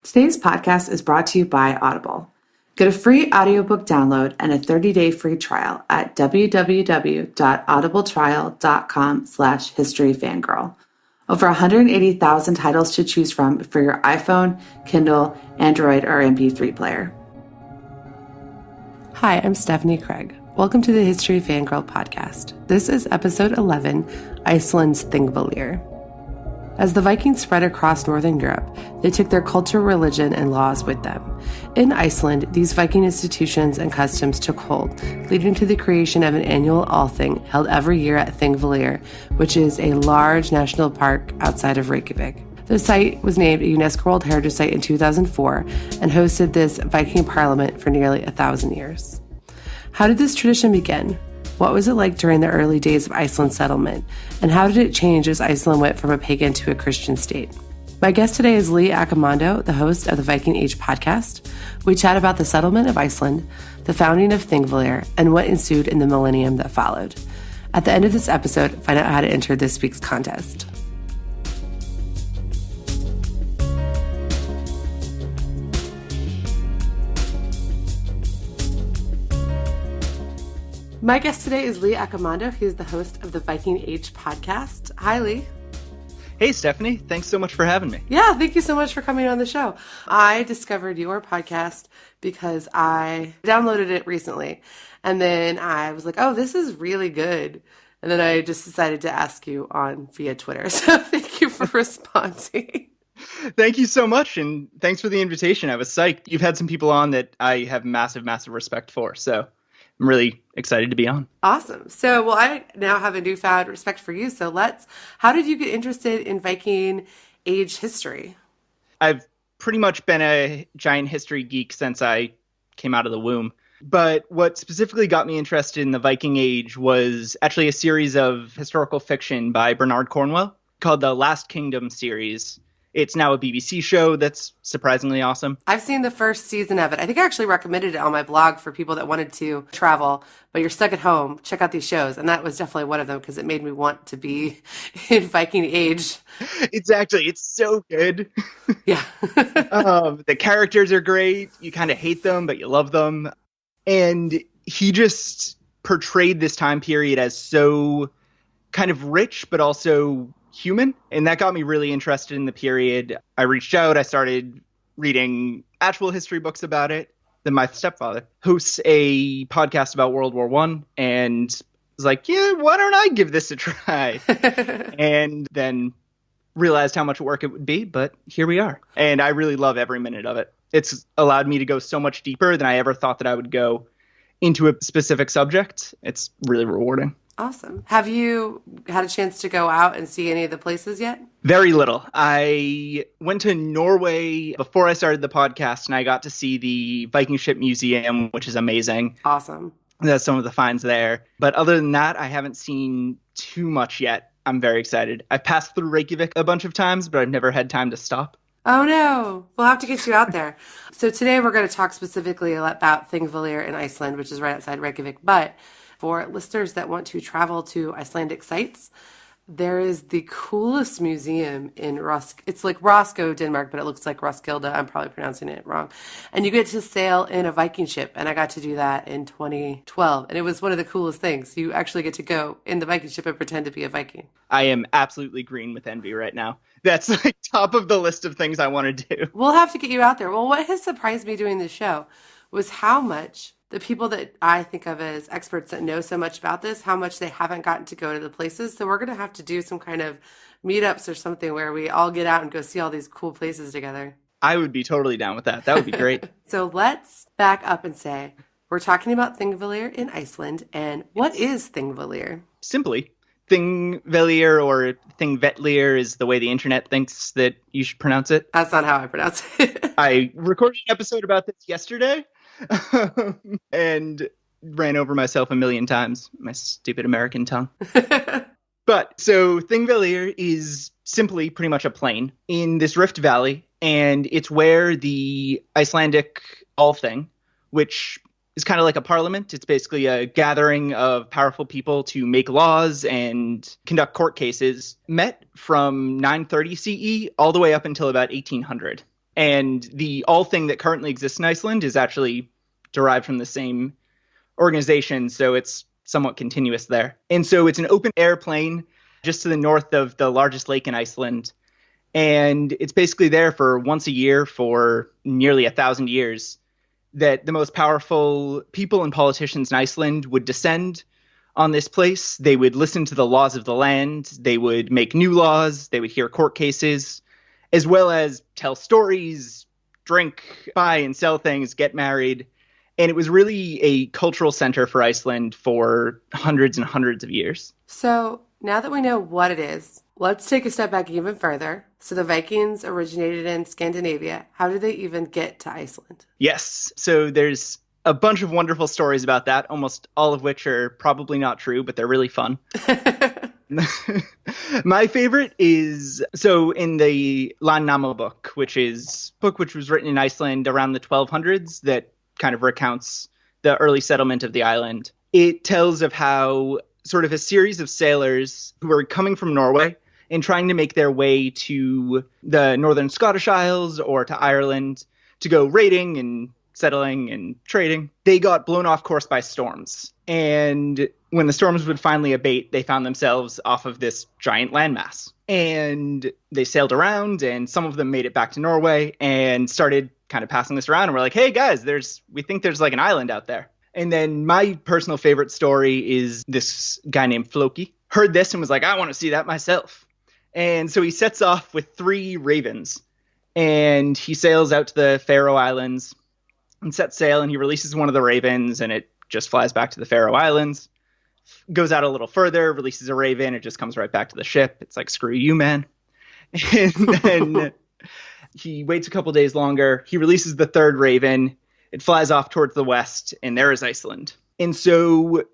Today's podcast is brought to you by Audible. Get a free audiobook download and a 30-day free trial at www.audibletrial.com/historyfangirl. Over 180,000 titles to choose from for your iPhone, Kindle, Android, or MP3 player. Hi, I'm Stephanie Craig. Welcome to the History Fangirl podcast. This is episode 11, Iceland's Thingvellir. As the Vikings spread across northern Europe, they took their culture, religion, and laws with them. In Iceland, these Viking institutions and customs took hold, leading to the creation of an annual Althing held every year at Thingvellir, which is a large national park outside of Reykjavik. The site was named a UNESCO World Heritage Site in 2004 and hosted this Viking parliament for nearly 1,000 years. How did this tradition begin? What was it like during the early days of Iceland's settlement? And how did it change as Iceland went from a pagan to a Christian state? My guest today is Lee Accomando, the host of the Viking Age Podcast. We chat about the settlement of Iceland, the founding of Thingvellir, and what ensued in the millennium that followed. At the end of this episode, find out how to enter this week's contest. My guest today is Lee Accomando. He is the host of the Viking Age Podcast. Hi, Lee. Hey, Stephanie. Thanks so much for having me. Yeah, thank you so much for coming on the show. I discovered your podcast because I downloaded it recently, and then I was like, oh, this is really good. And then I just decided to ask you on via Twitter. So thank you for responding. Thank you so much, and thanks for the invitation. I was psyched. You've had some people on that I have massive respect for, so I'm really excited to be on. Awesome. So, well, I now have a newfound respect for you. So how did you get interested in Viking Age history? I've pretty much been a giant history geek since I came out of the womb. But what specifically got me interested in the Viking Age was actually a series of historical fiction by Bernard Cornwell called the Last Kingdom series. It's now a BBC show that's surprisingly awesome. I've seen the first season of it. I think I actually recommended it on my blog for people that wanted to travel, but you're stuck at home. Check out these shows. And that was definitely one of them because it made me want to be in Viking Age. Exactly. It's so good. Yeah. The characters are great. You kind of hate them, but you love them. And he just portrayed this time period as so kind of rich, but also human. And that got me really interested in the period. I reached out. I started reading actual history books about it. Then my stepfather hosts a podcast about World War I and was like, yeah, why don't I give this a try? And then realized how much work it would be. But here we are. And I really love every minute of it. It's allowed me to go so much deeper than I ever thought that I would go into a specific subject. It's really rewarding. Awesome. Have you had a chance to go out and see any of the places yet? Very little. I went to Norway before I started the podcast, and I got to see the Viking Ship Museum, which is amazing. Awesome. That's some of the finds there. But other than that, I haven't seen too much yet. I'm very excited. I've passed through Reykjavik a bunch of times, but I've never had time to stop. Oh, no. We'll have to get you out there. So today we're going to talk specifically about Thingvellir in Iceland, which is right outside Reykjavik. But for listeners that want to travel to Icelandic sites, there is the coolest museum in It's like Roscoe, Denmark, but it looks like Roskilde. I'm probably pronouncing it wrong. And you get to sail in a Viking ship. And I got to do that in 2012. And it was one of the coolest things. You actually get to go in the Viking ship and pretend to be a Viking. I am absolutely green with envy right now. That's like top of the list of things I want to do. We'll have to get you out there. Well, what has surprised me doing this show was how much the people that I think of as experts that know so much about this, how much they haven't gotten to go to the places. So we're going to have to do some kind of meetups or something where we all get out and go see all these cool places together. I would be totally down with that. That would be great. So let's back up and say, we're talking about Thingvellir in Iceland. And what is Thingvellir? Simply, Thingvellir or Thingvellir is the way the internet thinks that you should pronounce it. That's not how I pronounce it. I recorded an episode about this yesterday. And ran over myself a million times. My stupid American tongue. But so Thingvellir is simply pretty much a plain in this Rift Valley, and it's where the Icelandic Althing, which is kind of like a parliament. It's basically a gathering of powerful people to make laws and conduct court cases, met from 930 CE all the way up until about 1800. And the Althing that currently exists in Iceland is actually derived from the same organization, so it's somewhat continuous there. And so it's an open air plain just to the north of the largest lake in Iceland. And it's basically there for once a year for nearly 1,000 years that the most powerful people and politicians in Iceland would descend on this place. They would listen to the laws of the land. They would make new laws. They would hear court cases, as well as tell stories, drink, buy and sell things, get married. And it was really a cultural center for Iceland for hundreds and hundreds of years. So now that we know what it is, let's take a step back even further. So the Vikings originated in Scandinavia. How did they even get to Iceland? Yes. So there's a bunch of wonderful stories about that, almost all of which are probably not true, but they're really fun. My favorite is, so in the Landnáma book, which was written in Iceland around the 1200s, that kind of recounts the early settlement of the island. It tells of how sort of a series of sailors who were coming from Norway and trying to make their way to the northern Scottish Isles or to Ireland to go raiding and settling and trading, they got blown off course by storms. And when the storms would finally abate, they found themselves off of this giant landmass. And they sailed around, and some of them made it back to Norway and started kind of passing this around. And we're like, hey, guys, we think there's like an island out there. And then my personal favorite story is this guy named Floki. Heard this and was like, I want to see that myself. And so he sets off with 3 ravens. And he sails out to the Faroe Islands and sets sail, and he releases one of the ravens, and it just flies back to the Faroe Islands. Goes out a little further, releases a raven, it just comes right back to the ship. It's like, screw you, man. And then he waits a couple days longer. He releases the 3rd raven. It flies off towards the west, and there is Iceland. And so,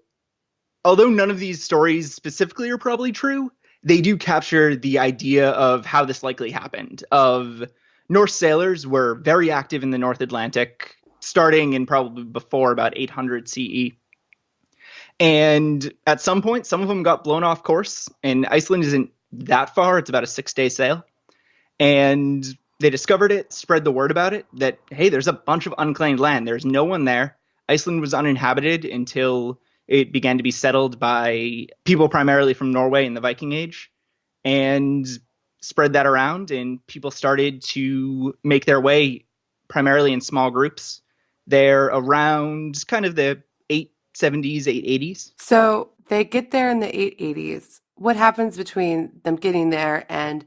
although none of these stories specifically are probably true, they do capture the idea of how this likely happened. Of Norse sailors were very active in the North Atlantic, starting in probably before about 800 CE. And at some point, some of them got blown off course, and Iceland isn't that far. It's about a 6-day sail. And they discovered it, spread the word about it, that, hey, there's a bunch of unclaimed land. There's no one there. Iceland was uninhabited until it began to be settled by people primarily from Norway in the Viking Age, and spread that around, and people started to make their way primarily in small groups there around kind of the 870s, 880s. So they get there in the 880s. What happens between them getting there and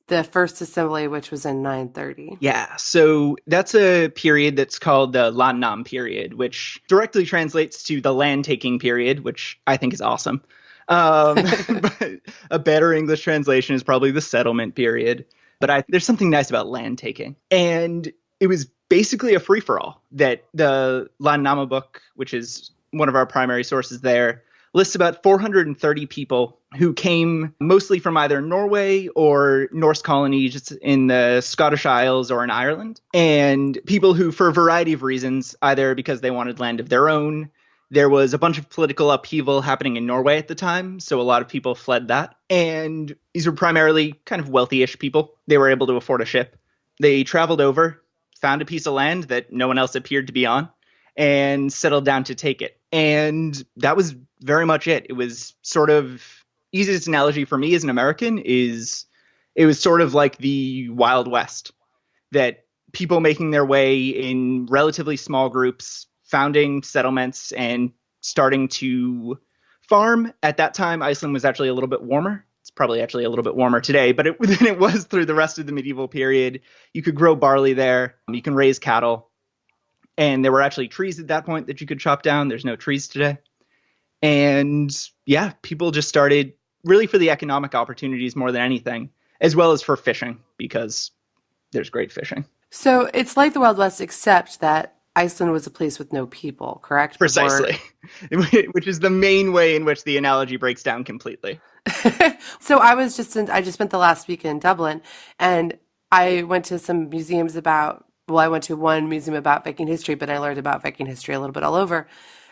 the first assembly, which was in 930? Yeah, so that's a period that's called the Landnam period, which directly translates to the land-taking period, which I think is awesome. But a better English translation is probably the settlement period. But there's something nice about land-taking. And it was basically a free-for-all that the Landnama book, which is one of our primary sources there, lists about 430 people who came mostly from either Norway or Norse colonies in the Scottish Isles or in Ireland, and people who, for a variety of reasons, either because they wanted land of their own, there was a bunch of political upheaval happening in Norway at the time, so a lot of people fled that, and these were primarily kind of wealthy-ish people. They were able to afford a ship. They traveled over, found a piece of land that no one else appeared to be on, and settled down to take it. And that was very much it. It was sort of, easiest analogy for me as an American is it was sort of like the Wild West, that people making their way in relatively small groups, founding settlements and starting to farm. At that time, Iceland was actually a little bit warmer. It's probably actually a little bit warmer today, but than it was through the rest of the medieval period. You could grow barley there. You can raise cattle. And there were actually trees at that point that you could chop down. There's no trees today. And yeah, people just started really for the economic opportunities more than anything, as well as for fishing, because there's great fishing. So it's like the Wild West, except that Iceland was a place with no people, correct? Precisely. Which is the main way in which the analogy breaks down completely. So I just spent the last week in Dublin, and I went to some museums I went to one museum about Viking history, but I learned about Viking history a little bit all over.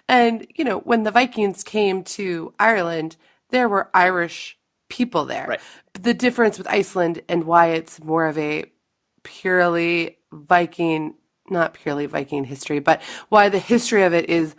And, when the Vikings came to Ireland, there were Irish people there. Right. The difference with Iceland and why it's more of a not purely Viking history, but why the history of it is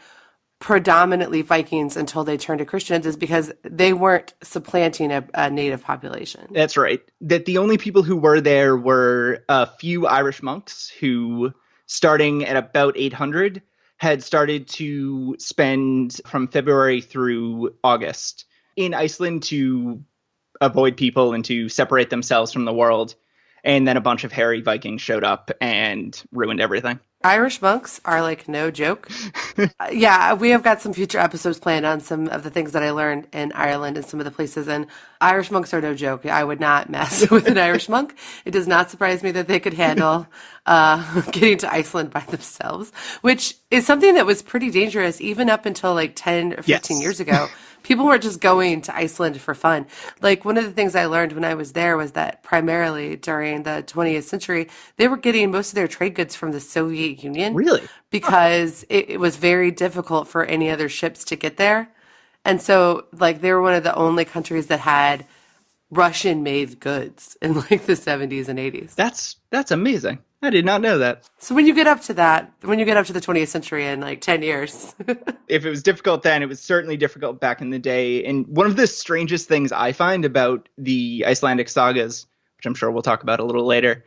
predominantly Vikings until they turned to Christians is because they weren't supplanting a native population. That's right. That the only people who were there were a few Irish monks who, starting at about 800, had started to spend from February through August in Iceland to avoid people and to separate themselves from the world. And then a bunch of hairy Vikings showed up and ruined everything. Irish monks are like no joke. Yeah, we have got some future episodes planned on some of the things that I learned in Ireland and some of the places. And Irish monks are no joke. I would not mess with an Irish monk. It does not surprise me that they could handle getting to Iceland by themselves, which is something that was pretty dangerous even up until like 10 or 15 years ago. People weren't just going to Iceland for fun. Like, one of the things I learned when I was there was that primarily during the 20th century, they were getting most of their trade goods from the Soviet Union. Really? Because it was very difficult for any other ships to get there. And so, like, they were one of the only countries that had Russian-made goods in, like, the 70s and 80s. That's amazing. I did not know that. So when you get up to that, when you get up to the 20th century in like 10 years. If it was difficult then, it was certainly difficult back in the day. And one of the strangest things I find about the Icelandic sagas, which I'm sure we'll talk about a little later,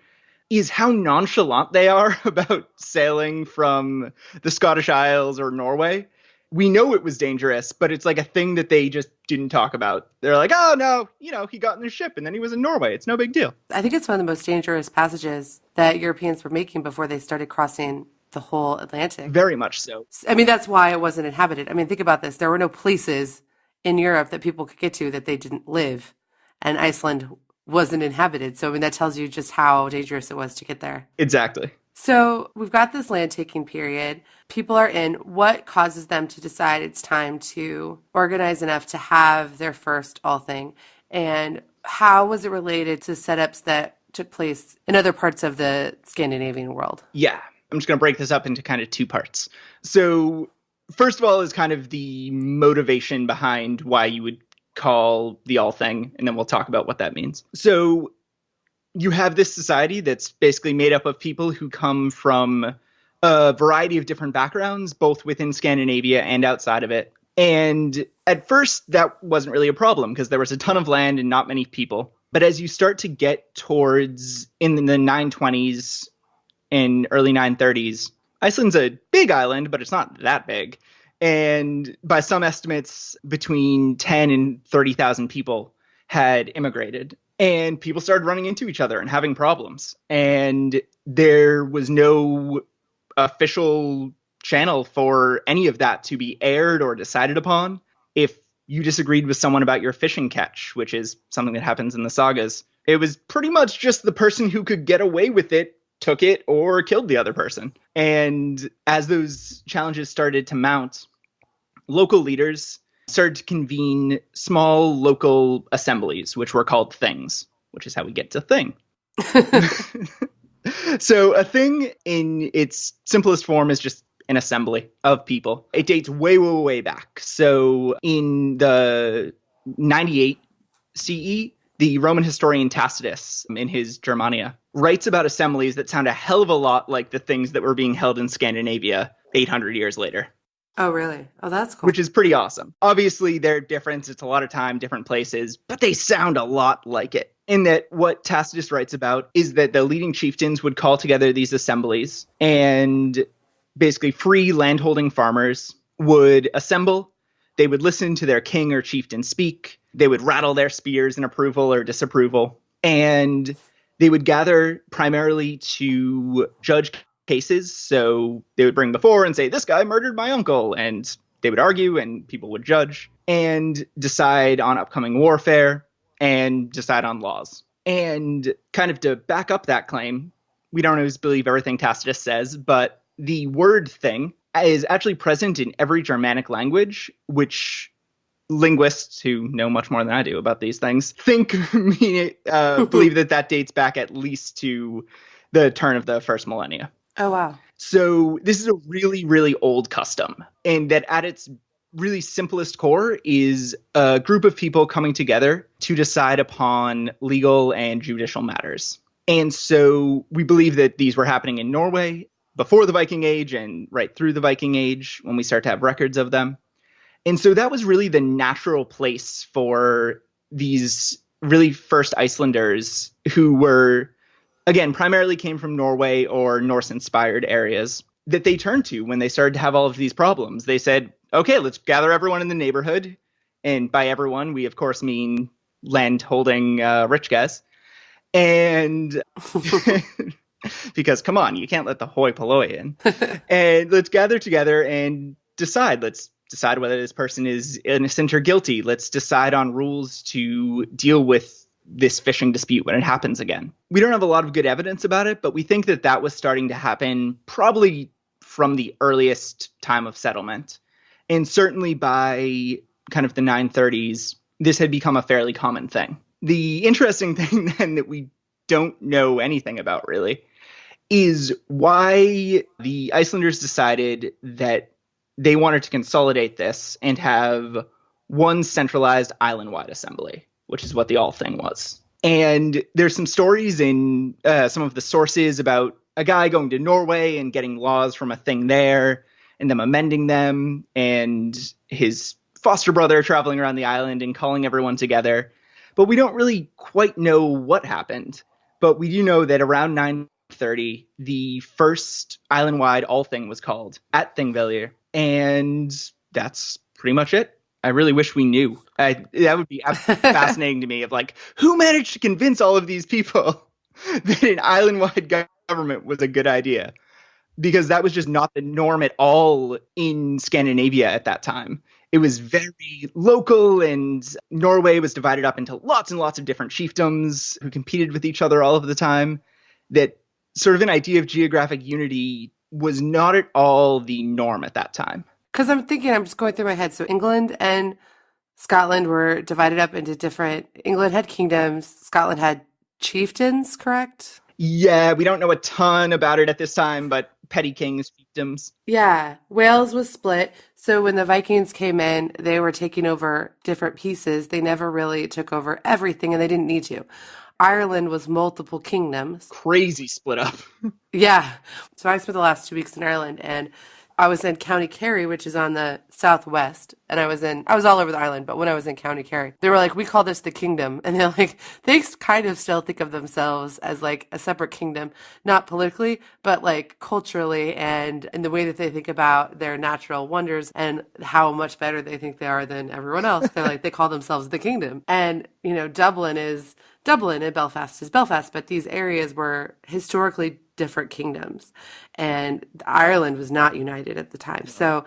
is how nonchalant they are about sailing from the Scottish Isles or Norway. We know it was dangerous, but it's like a thing that they just didn't talk about. They're like, oh, no, he got in the ship and then he was in Norway. It's no big deal. I think it's one of the most dangerous passages that Europeans were making before they started crossing the whole Atlantic. Very much so. I mean, that's why it wasn't inhabited. I mean, think about this. There were no places in Europe that people could get to that they didn't live. And Iceland wasn't inhabited. So, I mean, that tells you just how dangerous it was to get there. Exactly. So we've got this land taking period. People are in. What causes them to decide it's time to organize enough to have their first Althing? And how was it related to setups that took place in other parts of the Scandinavian world? Yeah, I'm just going to break this up into kind of two parts. So first of all is kind of the motivation behind why you would call the Althing, and then we'll talk about what that means. So you have this society that's basically made up of people who come from a variety of different backgrounds, both within Scandinavia and outside of it. And at first, that wasn't really a problem because there was a ton of land and not many people. But as you start to get towards in the 920s and early 930s, Iceland's a big island, but it's not that big. And by some estimates, between 10 and 30,000 people had immigrated. And people started running into each other and having problems. And there was no official channel for any of that to be aired or decided upon. If you disagreed with someone about your fishing catch, which is something that happens in the sagas, it was pretty much just the person who could get away with it took it or killed the other person. And as those challenges started to mount, local leaders started to convene small local assemblies, which were called things, which is how we get to thing. So a thing in its simplest form is just an assembly of people. It dates way, way, way back. So in the 98 CE, the Roman historian Tacitus, in his Germania, writes about assemblies that sound a hell of a lot like the things that were being held in Scandinavia 800 years later. Oh, really? Oh, that's cool. Which is pretty awesome. Obviously, they're different. It's a lot of time, different places, but they sound a lot like it. In that what Tacitus writes about is that the leading chieftains would call together these assemblies, and basically free landholding farmers would assemble. They would listen to their king or chieftain speak. They would rattle their spears in approval or disapproval. And they would gather primarily to judge cases. So they would bring before and say, this guy murdered my uncle. And they would argue and people would judge and decide on upcoming warfare and decide on laws. And kind of to back up that claim, we don't always believe everything Tacitus says, but the word thing is actually present in every Germanic language, which linguists who know much more than I do about these things believe that dates back at least to the turn of the first millennia. Oh, wow. So this is a really, really old custom, and that at its really simplest core is a group of people coming together to decide upon legal and judicial matters. And so we believe that these were happening in Norway before the Viking Age and right through the Viking Age when we start to have records of them. And so that was really the natural place for these really first Icelanders who were, again, primarily came from Norway or Norse-inspired areas that they turned to when they started to have all of these problems. They said, okay, let's gather everyone in the neighborhood. And by everyone, we, of course, mean land-holding rich guys. And because, come on, you can't let the hoi polloi in. And let's gather together and decide. Let's decide whether this person is innocent or guilty. Let's decide on rules to deal with this fishing dispute when it happens again. We don't have a lot of good evidence about it, but we think that that was starting to happen probably from the earliest time of settlement. And certainly by kind of the 930s, this had become a fairly common thing. The interesting thing then that we don't know anything about really is why the Icelanders decided that they wanted to consolidate this and have one centralized island-wide assembly, which is what the Althing was. And there's some stories in some of the sources about a guy going to Norway and getting laws from a thing there and them amending them, and his foster brother traveling around the island and calling everyone together. But we don't really quite know what happened. But we do know that around 930, the first island-wide Althing was called at Thingvellir. And that's pretty much it. I really wish we knew. That would be fascinating to me, of like, who managed to convince all of these people that an island-wide government was a good idea? Because that was just not the norm at all in Scandinavia at that time. It was very local, and Norway was divided up into lots and lots of different chiefdoms who competed with each other all of the time. That sort of an idea of geographic unity was not at all the norm at that time. Because I'm just going through my head. So England and Scotland were divided up into different, England had kingdoms, Scotland had chieftains, correct? Yeah, we don't know a ton about it at this time, but petty kings, fiefdoms. Yeah, Wales was split. So when the Vikings came in, they were taking over different pieces. They never really took over everything, and they didn't need to. Ireland was multiple kingdoms. Crazy split up. Yeah. So I spent the last 2 weeks in Ireland, and I was in County Kerry, which is on the southwest, and I was all over the island, but when I was in County Kerry, they were like, we call this the kingdom, and they're like, they kind of still think of themselves as like a separate kingdom, not politically, but like culturally, and in the way that they think about their natural wonders and how much better they think they are than everyone else. They're like, they call themselves the kingdom. And, Dublin is Dublin and Belfast is Belfast, but these areas were historically different kingdoms, and Ireland was not united at the time. So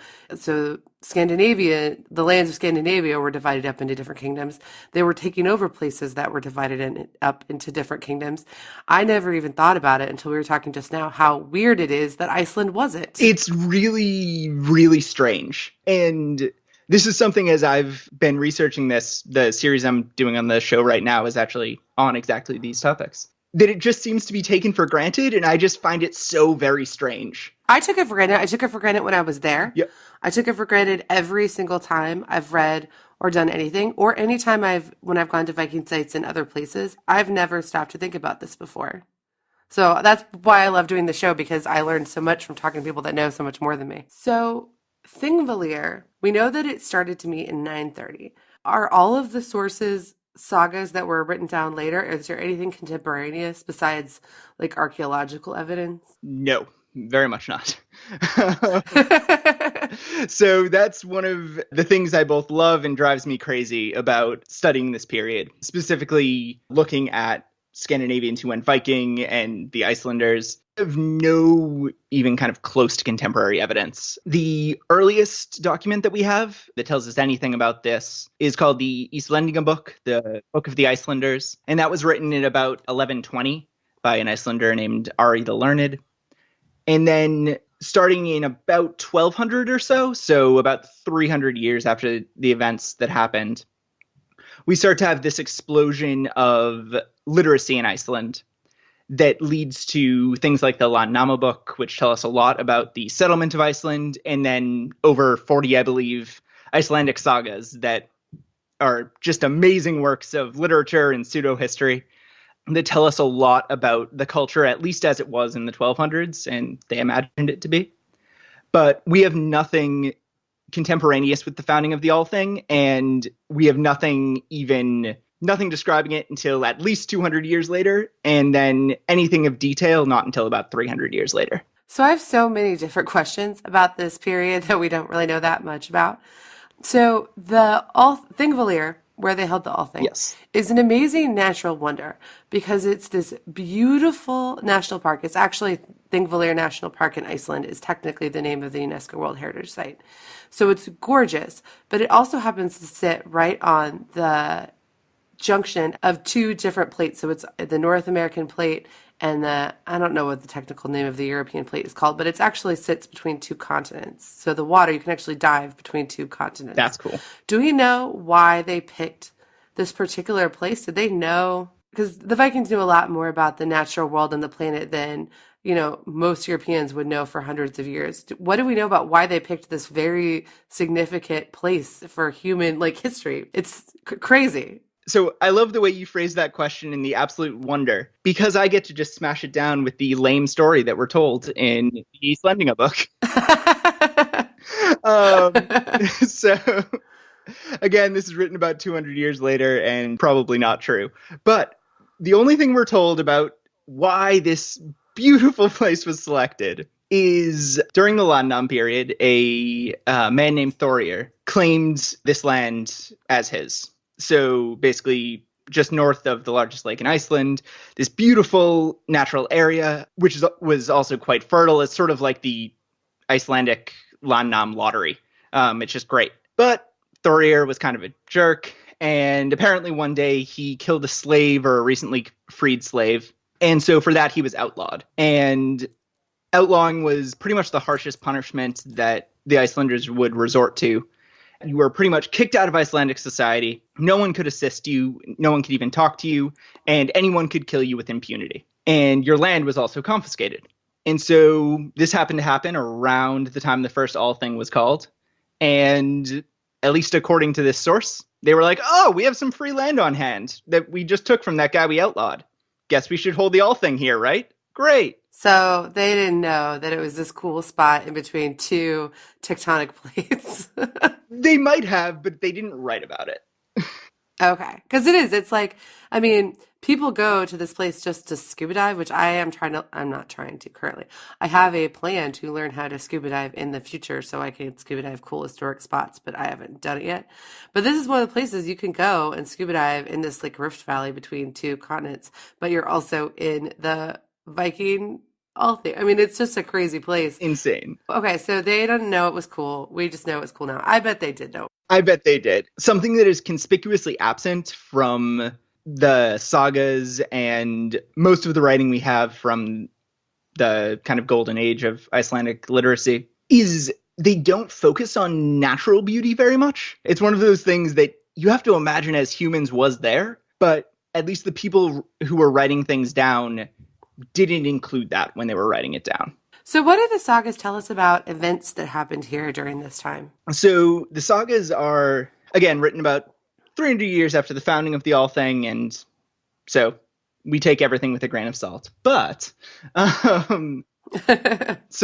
Scandinavia, the lands of Scandinavia were divided up into different kingdoms. They were taking over places that were divided up into different kingdoms. I never even thought about it until we were talking just now, how weird it is that Iceland wasn't. It's really, really strange. And this is something, as I've been researching this, the series I'm doing on the show right now is actually on exactly these topics, that it just seems to be taken for granted, and I just find it so very strange. I took it for granted. I took it for granted when I was there. Yep. I took it for granted every single time I've read or done anything, or anytime when I've gone to Viking sites in other places. I've never stopped to think about this before. So that's why I love doing the show, because I learned so much from talking to people that know so much more than me. So Thingvellir, we know that it started to meet in 930. Are all of the sources sagas that were written down later? Is there anything contemporaneous besides like archaeological evidence? No, very much not. So that's one of the things I both love and drives me crazy about studying this period, specifically looking at Scandinavians who went Viking and the Icelanders. Have no even kind of close to contemporary evidence. The earliest document that we have that tells us anything about this is called the Icelandic book, the Book of the Icelanders. And that was written in about 1120 by an Icelander named Are the Learned. And then starting in about 1200 or so about 300 years after the events that happened, we start to have this explosion of literacy in Iceland that leads to things like the Landnama book, which tell us a lot about the settlement of Iceland, and then over 40, I believe, Icelandic sagas that are just amazing works of literature and pseudo-history. that tell us a lot about the culture, at least as it was in the 1200s, and they imagined it to be. But we have nothing contemporaneous with the founding of the Althing, and we have nothing describing it until at least 200 years later, and then anything of detail not until about 300 years later. So I have so many different questions about this period that we don't really know that much about. So the Thingvellir, where they held the Althing, yes, is an amazing natural wonder because it's this beautiful national park. It's actually Thingvellir National Park in Iceland is technically the name of the UNESCO World Heritage Site. So it's gorgeous, but it also happens to sit right on the junction of two different plates. So it's the North American plate and I don't know what the technical name of the European plate is called, but it actually sits between two continents. So the water, you can actually dive between two continents. That's cool. Do we know why they picked this particular place? Did they know? Because the Vikings knew a lot more about the natural world and the planet than, most Europeans would know for hundreds of years. What do we know about why they picked this very significant place for human history? It's crazy. So I love the way you phrase that question in the absolute wonder, because I get to just smash it down with the lame story that we're told in the Icelandic book. So again, this is written about 200 years later and probably not true. But the only thing we're told about why this beautiful place was selected is during the Landnam period, a man named Thorir claimed this land as his. So basically just north of the largest lake in Iceland, this beautiful natural area, which was also quite fertile. It's sort of like the Icelandic Landnam lottery. It's just great. But Thorir was kind of a jerk. And apparently one day he killed a slave or a recently freed slave. And so for that, he was outlawed. And outlawing was pretty much the harshest punishment that the Icelanders would resort to. You were pretty much kicked out of Icelandic society. No one could assist you. No one could even talk to you. And anyone could kill you with impunity. And your land was also confiscated. And so this happened to happen around the time the first Althing was called. And at least according to this source, they were like, oh, we have some free land on hand that we just took from that guy we outlawed. Guess we should hold the Althing here, right? Great. So they didn't know that it was this cool spot in between two tectonic plates. They might have, but they didn't write about it. Okay. Because it is. It's like, people go to this place just to scuba dive, which I'm not trying to currently. I have a plan to learn how to scuba dive in the future so I can scuba dive cool historic spots, but I haven't done it yet. But this is one of the places you can go and scuba dive in this rift valley between two continents, but you're also in the Viking Althing. It's just a crazy place. Insane. Okay, so they didn't know it was cool. We just know it's cool now. I bet they did know. I bet they did. Something that is conspicuously absent from the sagas and most of the writing we have from the kind of golden age of Icelandic literacy is they don't focus on natural beauty very much. It's one of those things that you have to imagine as humans was there, but at least the people who were writing things down didn't include that when they were writing it down. So what do the sagas tell us about events that happened here during this time? So the sagas are, again, written about 300 years after the founding of the Althing, and so we take everything with a grain of salt. But, so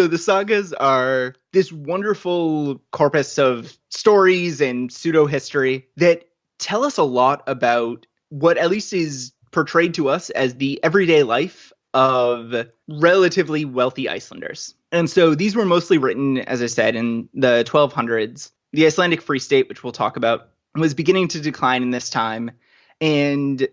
the sagas are this wonderful corpus of stories and pseudo-history that tell us a lot about what at least is portrayed to us as the everyday life of relatively wealthy Icelanders. And so these were mostly written, as I said, in the 1200s. The Icelandic Free State, which we'll talk about, was beginning to decline in this time, and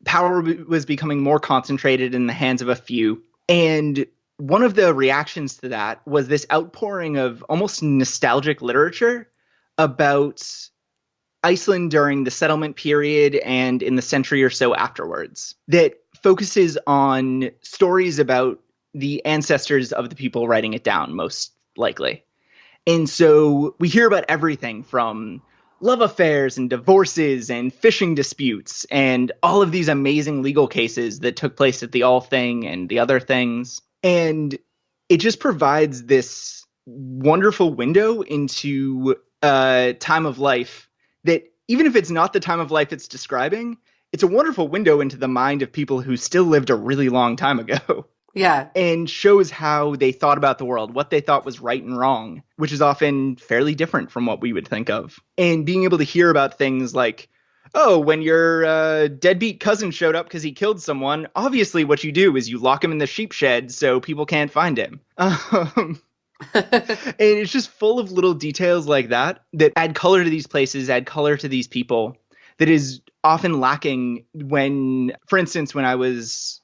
power was becoming more concentrated in the hands of a few. And one of the reactions to that was this outpouring of almost nostalgic literature about Iceland during the settlement period and in the century or so afterwards that focuses on stories about the ancestors of the people writing it down, most likely. And so we hear about everything from love affairs and divorces and fishing disputes and all of these amazing legal cases that took place at the Althing and the other things. And it just provides this wonderful window into a time of life that, even if it's not the time of life it's describing, it's a wonderful window into the mind of people who still lived a really long time ago. Yeah. And shows how they thought about the world, what they thought was right and wrong, which is often fairly different from what we would think of. And being able to hear about things like, oh, when your deadbeat cousin showed up because he killed someone, obviously what you do is you lock him in the sheep shed so people can't find him. And it's just full of little details like that add color to these places, add color to these people, that is often lacking when, for instance, when I was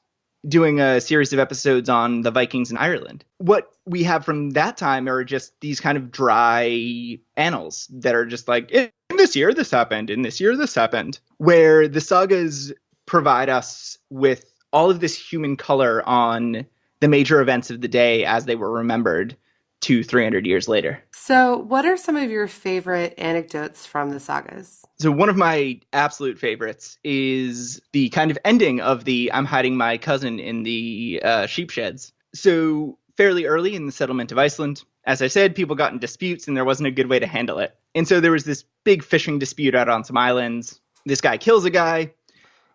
doing a series of episodes on the Vikings in Ireland. What we have from that time are just these kind of dry annals that are just like, in this year this happened, in this year this happened, where the sagas provide us with all of this human color on the major events of the day as they were remembered 200-300 years later. So what are some of your favorite anecdotes from the sagas? So one of my absolute favorites is the kind of ending of the I'm hiding my cousin in the sheep sheds. So fairly early in the settlement of Iceland, as I said, people got in disputes and there wasn't a good way to handle it. And so there was this big fishing dispute out on some islands. This guy kills a guy.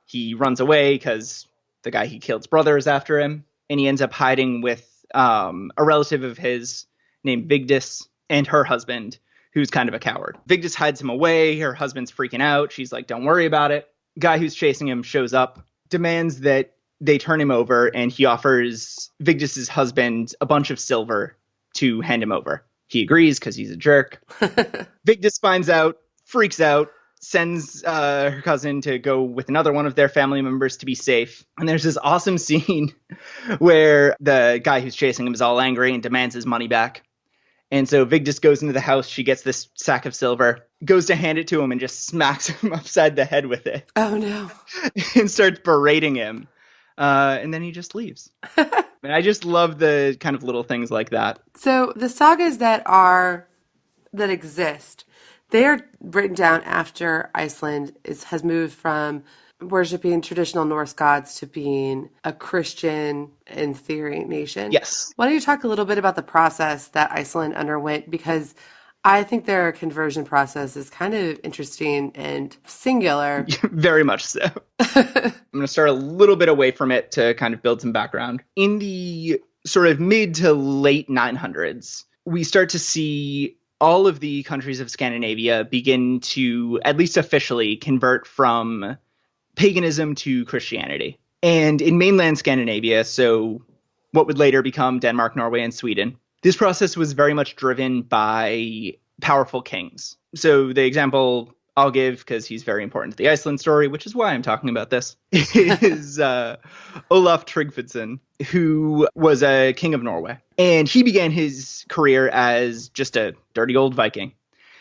He runs away because the guy he killed's brother is after him. And he ends up hiding with a relative of his named Vigdis and her husband, who's kind of a coward. Vigdis hides him away. Her husband's freaking out. She's like, don't worry about it. Guy who's chasing him shows up, demands that they turn him over, and he offers Vigdis's husband a bunch of silver to hand him over. He agrees because he's a jerk. Vigdis finds out, freaks out, sends her cousin to go with another one of their family members to be safe. And there's this awesome scene where the guy who's chasing him is all angry and demands his money back. And so Vigdis goes into the house. She gets this sack of silver, goes to hand it to him, and just smacks him upside the head with it. Oh, no. And starts berating him. And then he just leaves. And I just love the kind of little things like that. So the sagas that exist, they are written down after Iceland has moved from worshiping traditional Norse gods to being a Christian, in theory, nation. Yes. Why don't you talk a little bit about the process that Iceland underwent? Because I think their conversion process is kind of interesting and singular. Very much so. I'm going to start a little bit away from it to kind of build some background. In the sort of mid to late 900s, we start to see all of the countries of Scandinavia begin to, at least officially, convert from paganism to Christianity. And in mainland Scandinavia, so what would later become Denmark, Norway, and Sweden, this process was very much driven by powerful kings. So the example I'll give, because he's very important to the Iceland story, which is why I'm talking about this, is Olaf Tryggvason, who was a king of Norway. And he began his career as just a dirty old Viking.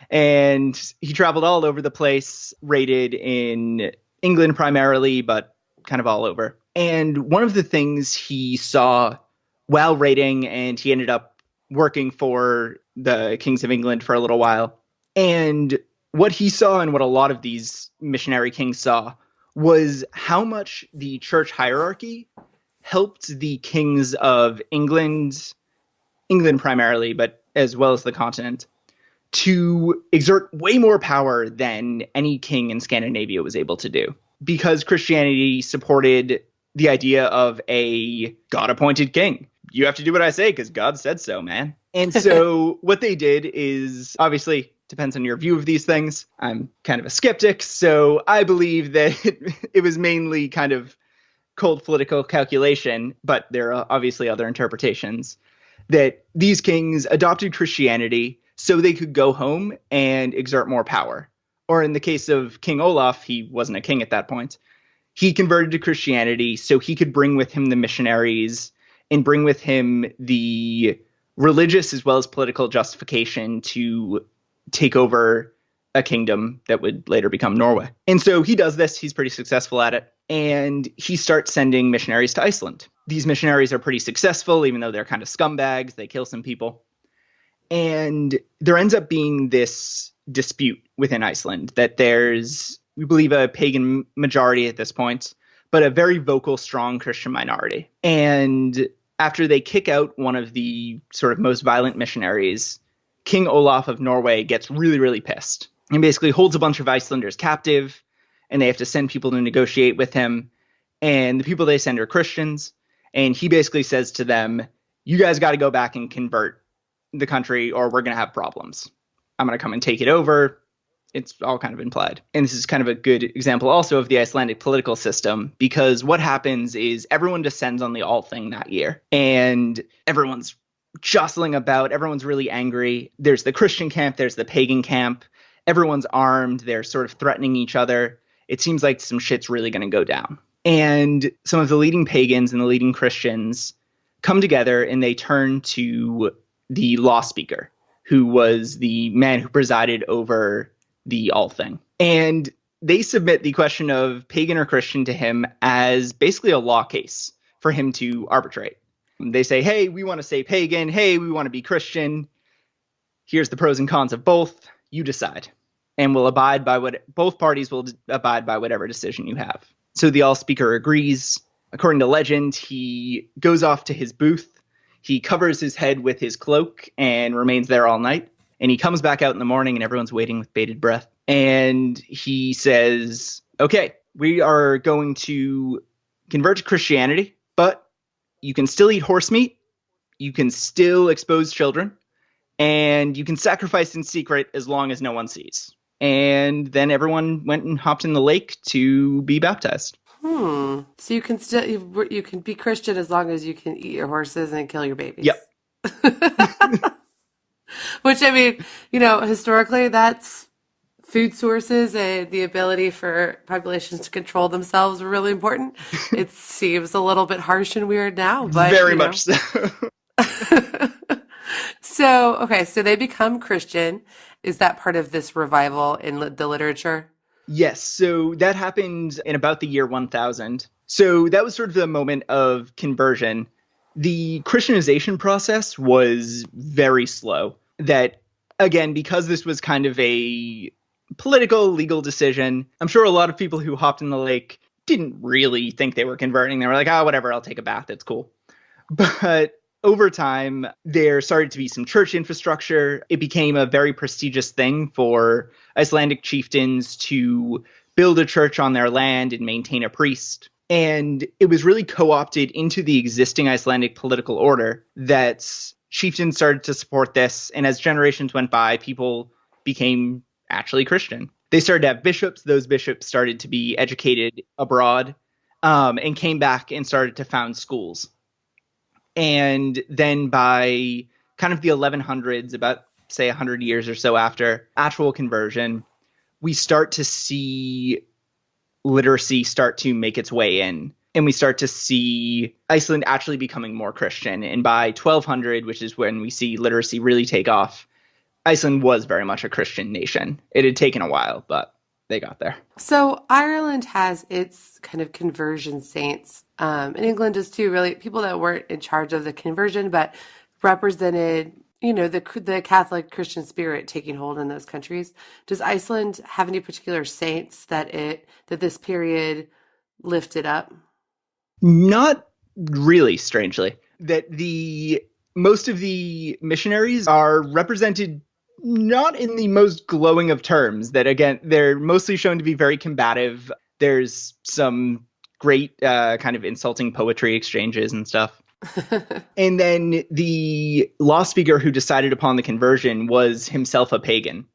And he traveled all over the place, raided in England primarily, but kind of all over. And one of the things he saw while raiding, and he ended up working for the kings of England for a little while. And what he saw, and what a lot of these missionary kings saw, was how much the church hierarchy helped the kings of England primarily, but as well as the continent, to exert way more power than any king in Scandinavia was able to do. Because Christianity supported the idea of a God-appointed king. You have to do what I say because God said so, man. And so what they did is, obviously, depends on your view of these things. I'm kind of a skeptic, so I believe that it was mainly kind of cold political calculation, but there are obviously other interpretations, that these kings adopted Christianity so they could go home and exert more power. Or in the case of King Olaf, he wasn't a king at that point. He converted to Christianity so he could bring with him the missionaries and bring with him the religious as well as political justification to take over a kingdom that would later become Norway. And so he does this. He's pretty successful at it. And he starts sending missionaries to Iceland. These missionaries are pretty successful, even though they're kind of scumbags. They kill some people. And there ends up being this dispute within Iceland that there's, we believe, a pagan majority at this point, but a very vocal, strong Christian minority. And after they kick out one of the sort of most violent missionaries, King Olaf of Norway gets really, really pissed and basically holds a bunch of Icelanders captive and they have to send people to negotiate with him. And the people they send are Christians. And he basically says to them, you guys got to go back and convert the country or we're going to have problems. I'm going to come and take it over. It's all kind of implied. And this is kind of a good example also of the Icelandic political system, because what happens is everyone descends on the Althing that year and everyone's jostling about. Everyone's really angry. There's the Christian camp. There's the pagan camp. Everyone's armed. They're sort of threatening each other. It seems like some shit's really going to go down. And some of the leading pagans and the leading Christians come together and they turn to the law speaker, who was the man who presided over the Althing. And they submit the question of pagan or Christian to him as basically a law case for him to arbitrate. They say, hey, we want to say pagan. Hey, we want to be Christian. Here's the pros and cons of both. You decide. And we'll abide by both parties will abide by whatever decision you have. So the all speaker agrees. According to legend, he goes off to his booth. He covers his head with his cloak and remains there all night. And he comes back out in the morning and everyone's waiting with bated breath. And he says, okay, we are going to convert to Christianity, but you can still eat horse meat. You can still expose children. And you can sacrifice in secret as long as no one sees. And then everyone went and hopped in the lake to be baptized. So you can still you can be Christian as long as you can eat your horses and kill your babies. Yep. Which, I mean, historically, that's food sources and the ability for populations to control themselves were really important. It seems a little bit harsh and weird now, but very much so. So they become Christian. Is that part of this revival in the literature? Yes. So that happened in about the year 1000. So that was sort of the moment of conversion. The Christianization process was very slow. That, again, because this was kind of a political, legal decision, I'm sure a lot of people who hopped in the lake didn't really think they were converting. They were like, whatever, I'll take a bath. It's cool. But over time, there started to be some church infrastructure. It became a very prestigious thing for Icelandic chieftains to build a church on their land and maintain a priest. And it was really co-opted into the existing Icelandic political order that chieftains started to support this. And as generations went by, people became actually Christian. They started to have bishops. Those bishops started to be educated abroad and came back and started to found schools. And then by kind of the 1100s, about, say, 100 years or so after actual conversion, we start to see literacy start to make its way in. And we start to see Iceland actually becoming more Christian. And by 1200, which is when we see literacy really take off, Iceland was very much a Christian nation. It had taken a while, but they got there. So Ireland has its kind of conversion saints. And England does too, really, people that weren't in charge of the conversion, but represented, the Catholic Christian spirit taking hold in those countries. Does Iceland have any particular saints that this period lifted up? Not really, strangely. That most of the missionaries are represented not in the most glowing of terms. That, again, they're mostly shown to be very combative. There's some great kind of insulting poetry exchanges and stuff. And then the law speaker who decided upon the conversion was himself a pagan.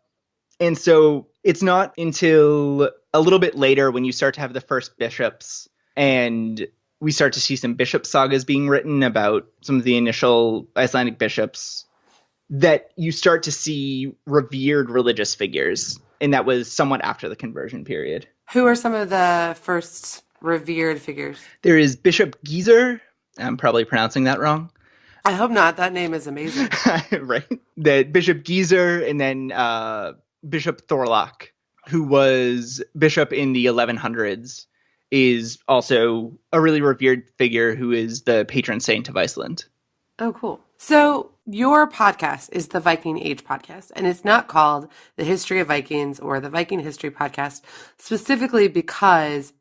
And so it's not until a little bit later when you start to have the first bishops and we start to see some bishop sagas being written about some of the initial Icelandic bishops that you start to see revered religious figures. And that was somewhat after the conversion period. Who are some of the first revered figures? There is Bishop Gizur. I'm probably pronouncing that wrong. I hope not. That name is amazing. Right. The Bishop Gizur and then Bishop Thorlak, who was bishop in the 1100s, is also a really revered figure who is the patron saint of Iceland. Oh, cool. So your podcast is the Viking Age Podcast, and it's not called the History of Vikings or the Viking History Podcast specifically because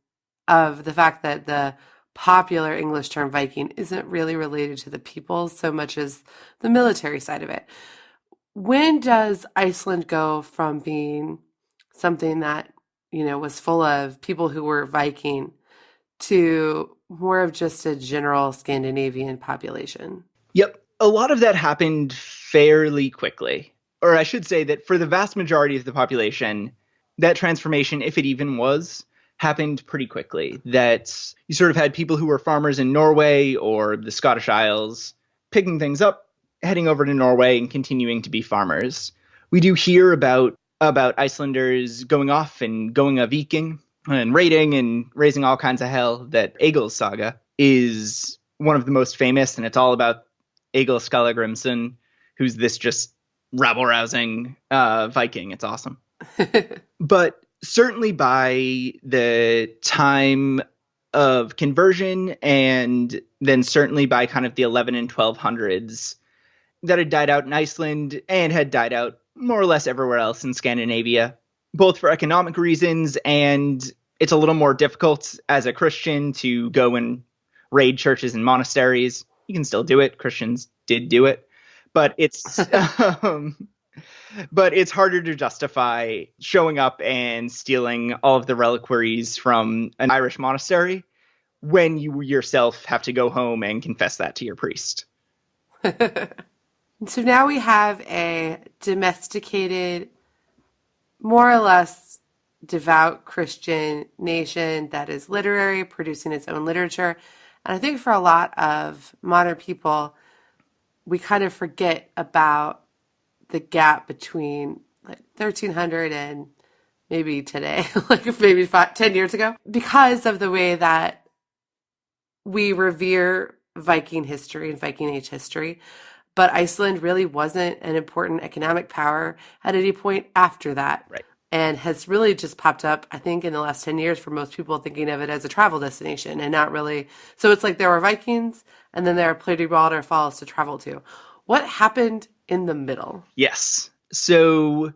of the fact that the popular English term Viking isn't really related to the people so much as the military side of it. When does Iceland go from being something that, was full of people who were Viking to more of just a general Scandinavian population. Yep. A lot of that happened fairly quickly. Or I should say that for the vast majority of the population, that transformation, if it even was, happened pretty quickly. That you sort of had people who were farmers in Norway or the Scottish Isles picking things up, heading over to Norway and continuing to be farmers. We do hear about Icelanders going off and going a Viking and raiding and raising all kinds of hell. That Egil's Saga is one of the most famous, and it's all about Egil Skallagrimsson, who's this just rabble-rousing Viking. It's awesome. But certainly by the time of conversion, and then certainly by kind of the 11 and 1200s, that had died out in Iceland and had died out more or less everywhere else in Scandinavia, both for economic reasons, and it's a little more difficult as a Christian to go and raid churches and monasteries. You can still do it. Christians did do it, but it's but it's harder to justify showing up and stealing all of the reliquaries from an Irish monastery when you yourself have to go home and confess that to your priest. So now we have a domesticated, more or less devout Christian nation that is literary, producing its own literature. And I think for a lot of modern people, we kind of forget about the gap between like 1300 and maybe today, like maybe 10 years ago, because of the way that we revere Viking history and Viking Age history. But Iceland really wasn't an important economic power at any point after that. Right. And has really just popped up, I think, in the last 10 years for most people thinking of it as a travel destination and not really. So it's like there were Vikings and then there are pretty waterfalls to travel to. What happened in the middle? Yes. So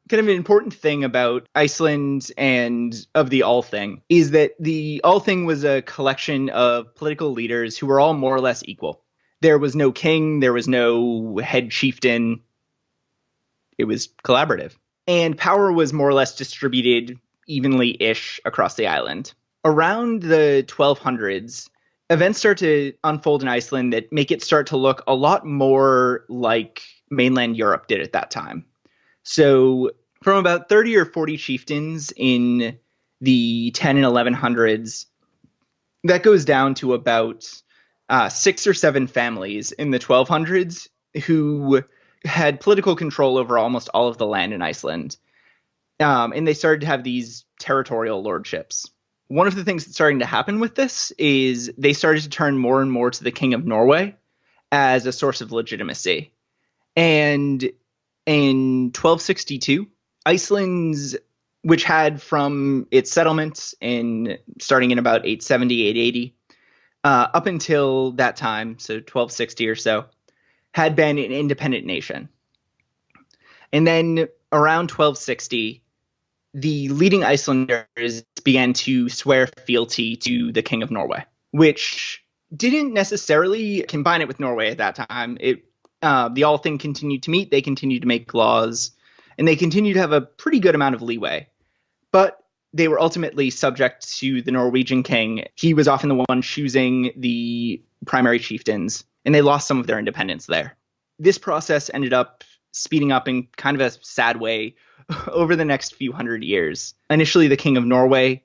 kind of an important thing about Iceland and of the Althing is that the Althing was a collection of political leaders who were all more or less equal. There was no king, there was no head chieftain. It was collaborative. And power was more or less distributed evenly-ish across the island. Around the 1200s, events start to unfold in Iceland that make it start to look a lot more like mainland Europe did at that time. So from about 30 or 40 chieftains in the 10 and 1100s, that goes down to about 6 or 7 families in the 1200s who had political control over almost all of the land in Iceland. And they started to have these territorial lordships. One of the things that's starting to happen with this is they started to turn more and more to the King of Norway as a source of legitimacy. And in 1262, Iceland's, which had from its settlements starting in about 870, 880, up until that time, so 1260 or so, had been an independent nation. And then around 1260, the leading Icelanders began to swear fealty to the King of Norway, which didn't necessarily combine it with Norway at that time. The Althing continued to meet, they continued to make laws, and they continued to have a pretty good amount of leeway. But they were ultimately subject to the Norwegian king. He was often the one choosing the primary chieftains, and they lost some of their independence there. This process ended up speeding up in kind of a sad way over the next few hundred years. Initially, the King of Norway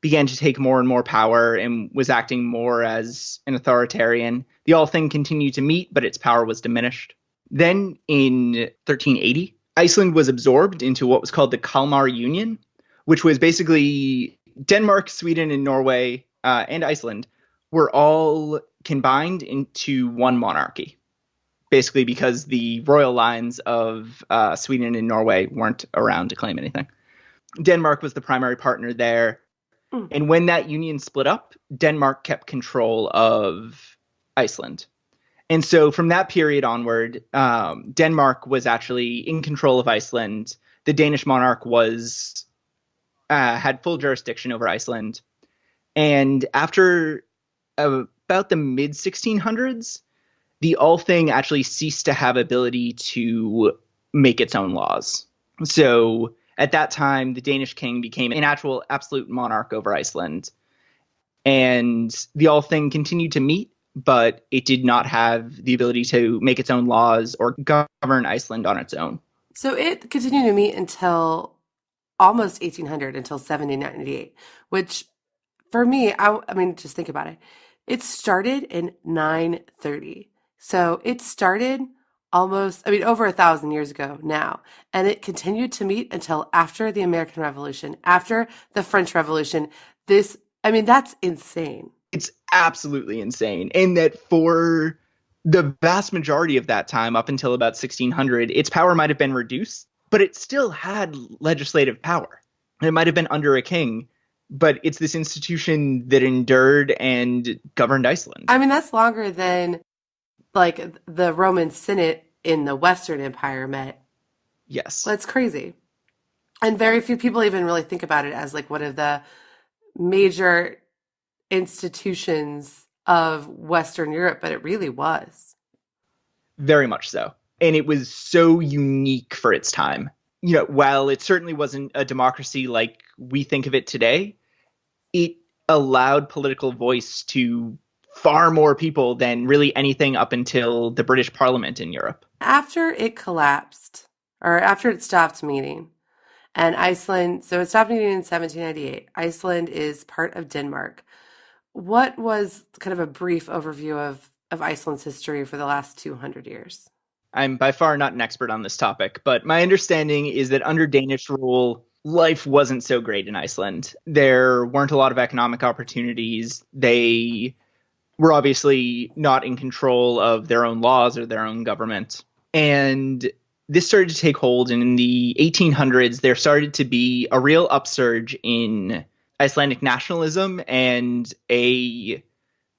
began to take more and more power and was acting more as an authoritarian. The Althing continued to meet, but its power was diminished. Then in 1380, Iceland was absorbed into what was called the Kalmar Union, which was basically Denmark, Sweden, and Norway, and Iceland were all combined into one monarchy, basically because the royal lines of Sweden and Norway weren't around to claim anything. Denmark was the primary partner there. And when that union split up, Denmark kept control of Iceland. And so from that period onward, Denmark was actually in control of Iceland. The Danish monarch had full jurisdiction over Iceland. And after about the mid-1600s, the Althing actually ceased to have ability to make its own laws. So At that time, the Danish king became an actual absolute monarch over Iceland. And the Althing continued to meet, but it did not have the ability to make its own laws or govern Iceland on its own. So it continued to meet until almost 1800, until 1798, which for me, I mean, just think about it. It started in 930. So it started almost, I mean, over 1,000 years ago now. And it continued to meet until after the American Revolution, after the French Revolution. That's insane. It's absolutely insane. And that for the vast majority of that time, up until about 1600, its power might have been reduced, but it still had legislative power. It might have been under a king, but it's this institution that endured and governed Iceland. I mean, that's longer than like the Roman Senate in the Western Empire met. Yes. That's crazy. And very few people even really think about it as like one of the major institutions of Western Europe, but it really was. Very much so. And it was so unique for its time. You know, while it certainly wasn't a democracy like we think of it today, it allowed political voice to far more people than really anything up until the British Parliament in Europe. After it collapsed, or after it stopped meeting, and Iceland, so it stopped meeting in 1798. Iceland is part of Denmark. What was kind of a brief overview of Iceland's history for the last 200 years? I'm by far not an expert on this topic, but my understanding is that under Danish rule, life wasn't so great in Iceland. There weren't a lot of economic opportunities. They were obviously not in control of their own laws or their own government. And this started to take hold. And in the 1800s, there started to be a real upsurge in Icelandic nationalism and a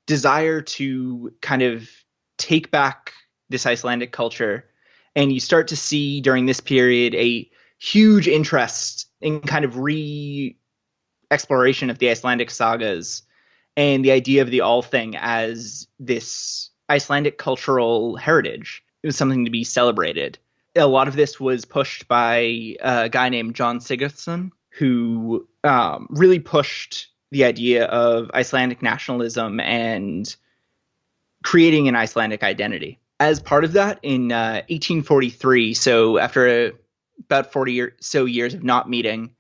desire to kind of take back this Icelandic culture. And you start to see during this period a huge interest in kind of re-exploration of the Icelandic sagas and the idea of the Althing as this Icelandic cultural heritage. It was something to be celebrated. A lot of this was pushed by a guy named John Sigurðsson, who really pushed the idea of Icelandic nationalism and creating an Icelandic identity. As part of that, in 1843, so after about 40 or so years of not meeting,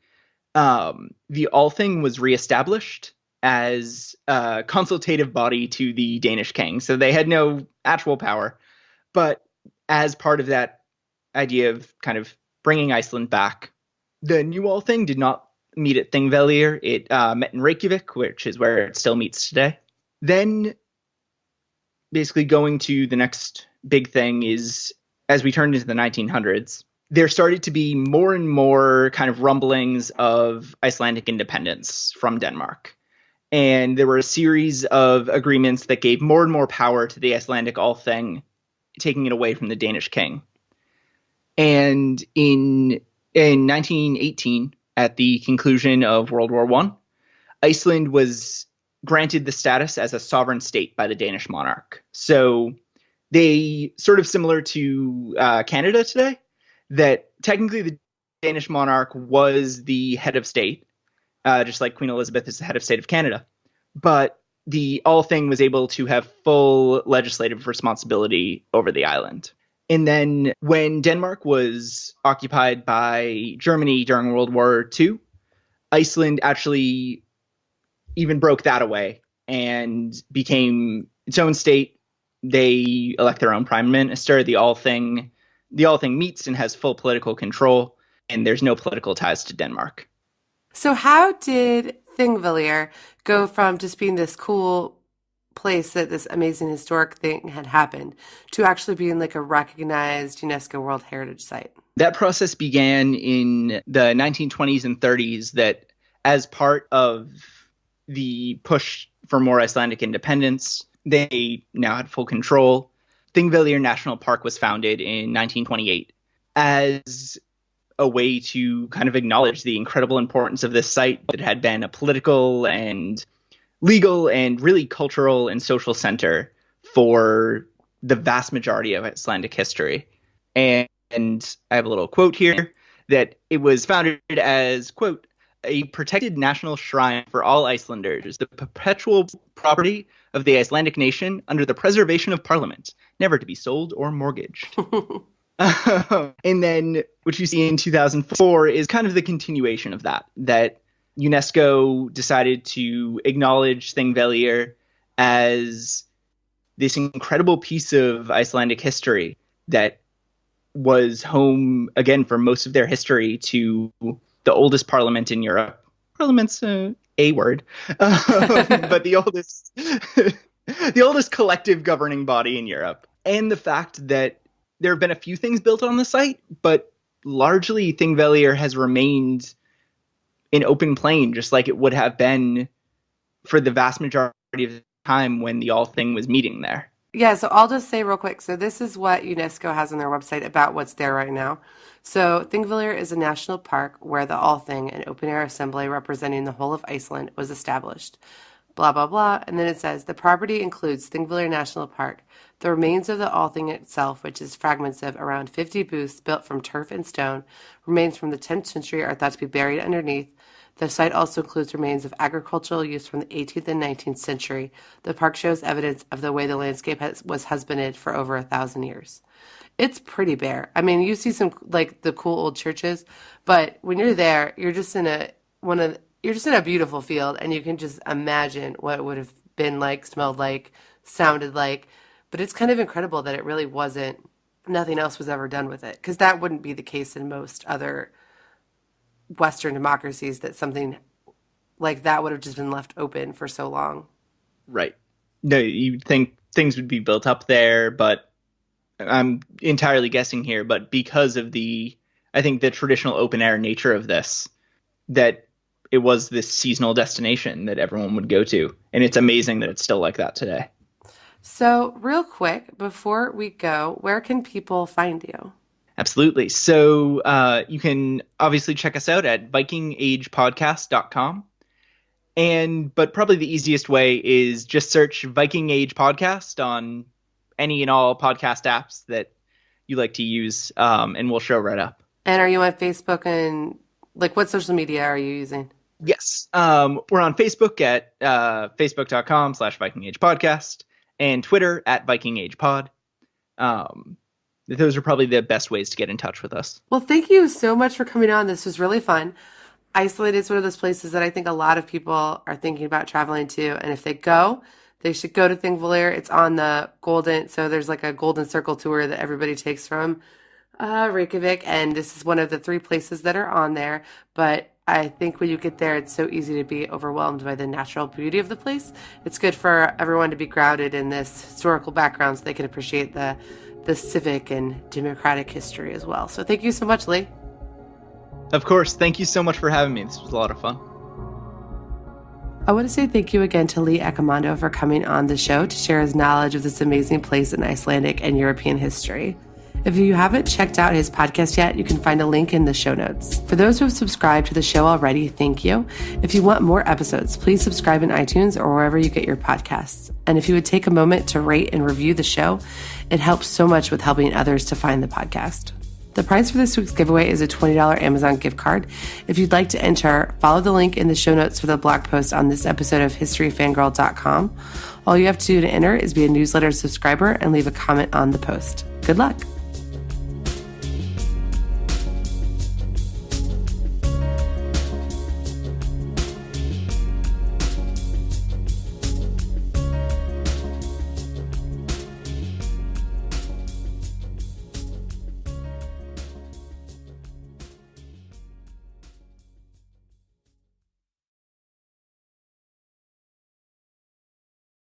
the Althing was reestablished as a consultative body to the Danish king. So they had no actual power. But as part of that idea of kind of bringing Iceland back, the new Althing did not meet at Thingvellir. It met in Reykjavik, which is where it still meets today. Then basically going to the next big thing is, as we turned into the 1900s, there started to be more and more kind of rumblings of Icelandic independence from Denmark. And there were a series of agreements that gave more and more power to the Icelandic Althing, taking it away from the Danish king. And in 1918, at the conclusion of World War I, Iceland was granted the status as a sovereign state by the Danish monarch. So they, sort of similar to Canada today, that technically the Danish monarch was the head of state, just like Queen Elizabeth is the head of state of Canada. But the Althing was able to have full legislative responsibility over the island. And then when Denmark was occupied by Germany during World War II, Iceland actually even broke that away and became its own state. They elect their own prime minister. The Althing meets and has full political control, and there's no political ties to Denmark. So how did Thingvellir go from just being this cool place that this amazing historic thing had happened to actually being like a recognized UNESCO World Heritage Site? That process began in the 1920s and 30s, that as part of the push for more Icelandic independence, they now had full control. Thingvellir National Park was founded in 1928 as a way to kind of acknowledge the incredible importance of this site that had been a political and legal and really cultural and social center for the vast majority of Icelandic history. And I have a little quote here that it was founded as, quote, a protected national shrine for all Icelanders, the perpetual property of the Icelandic nation under the preservation of Parliament, never to be sold or mortgaged. And then what you see in 2004 is kind of the continuation of that UNESCO decided to acknowledge Thingvellir as this incredible piece of Icelandic history that was home, again, for most of their history to the oldest parliament in Europe. Parliament's a word, but the oldest collective governing body in Europe. And the fact that there have been a few things built on the site, but largely Thingvellir has remained an open plain, just like it would have been for the vast majority of the time when the Althing was meeting there. Yeah, so I'll just say real quick. So this is what UNESCO has on their website about what's there right now. So Thingvellir is a national park where the Althing, an open-air assembly representing the whole of Iceland, was established. Blah, blah, blah. And then it says, the property includes Thingvellir National Park, the remains of the Althing itself, which is fragments of around 50 booths built from turf and stone. Remains from the 10th century are thought to be buried underneath. The site also includes remains of agricultural use from the 18th and 19th century. The park shows evidence of the way the landscape was husbanded for over 1,000 years. It's pretty bare. I mean, you see some like the cool old churches, but when you're there, you're just in a beautiful field, and you can just imagine what it would have been like, smelled like, sounded like. But it's kind of incredible that it really wasn't. Nothing else was ever done with it, because that wouldn't be the case in most other Western democracies, that something like that would have just been left open for so long. Right. No, you'd think things would be built up there, but I'm entirely guessing here. But because of the traditional open air nature of this, that it was this seasonal destination that everyone would go to. And it's amazing that it's still like that today. So real quick, before we go, where can people find you? Absolutely. So you can obviously check us out at vikingagepodcast.com. But probably the easiest way is just search Viking Age Podcast on any and all podcast apps that you like to use, and we'll show right up. And are you on Facebook, and like what social media are you using? Yes. We're on Facebook at facebook.com/Viking Age Podcast, and Twitter at Viking Age Pod. Those are probably the best ways to get in touch with us. Well, thank you so much for coming on. This was really fun. Iceland is one of those places that I think a lot of people are thinking about traveling to. And if they go, they should go to Thingvellir. It's on the so there's like a Golden Circle tour that everybody takes from Reykjavik. And this is one of the 3 places that are on there. But I think when you get there, it's so easy to be overwhelmed by the natural beauty of the place. It's good for everyone to be grounded in this historical background so they can appreciate the civic and democratic history as well. So thank you so much, Lee. Of course. Thank you so much for having me. This was a lot of fun. I want to say thank you again to Lee Accomando for coming on the show to share his knowledge of this amazing place in Icelandic and European history. If you haven't checked out his podcast yet, you can find a link in the show notes. For those who have subscribed to the show already, thank you. If you want more episodes, please subscribe in iTunes or wherever you get your podcasts. And if you would take a moment to rate and review the show, it helps so much with helping others to find the podcast. The prize for this week's giveaway is a $20 Amazon gift card. If you'd like to enter, follow the link in the show notes for the blog post on this episode of historyfangirl.com. All you have to do to enter is be a newsletter subscriber and leave a comment on the post. Good luck.